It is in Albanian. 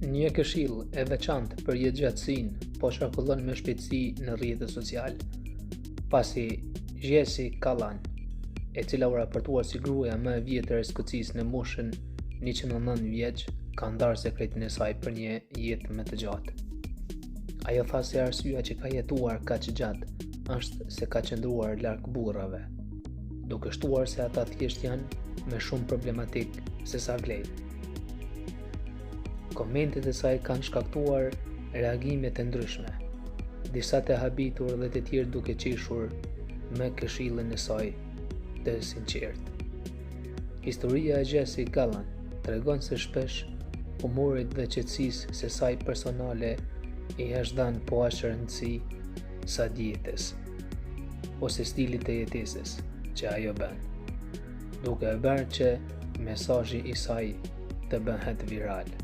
Një këshill e veçantë për jetëgjatësinë po qarkullon me shpejtësi në rrjetet sociale, pasi Jessie Callan, e cila u raportuar si gruaja më e vjetër e Skocisë në moshën 109 vjeç, ka ndarë sekretin e saj për një jetë më të gjatë. Ajo tha se arsyeja që ka jetuar kaq gjatë është se ka qëndruar larg burrave, duke shtuar se ata thjesht janë më shumë problematik se sa vlejnë. Komentet e saj kanë shkaktuar reagime të ndryshme, disa të habitur dhe të tjerë duke qeshur me këshillin e saj të sinqertë. Historia e Jessie Callan tregon se shpesh humorit dhe qetësisë së saj personale i është dhënë po aq rëndësi sa dietës ose stilit të jetesës që ajo bën, duke e bërë që mesazhi i saj të bëhet viral.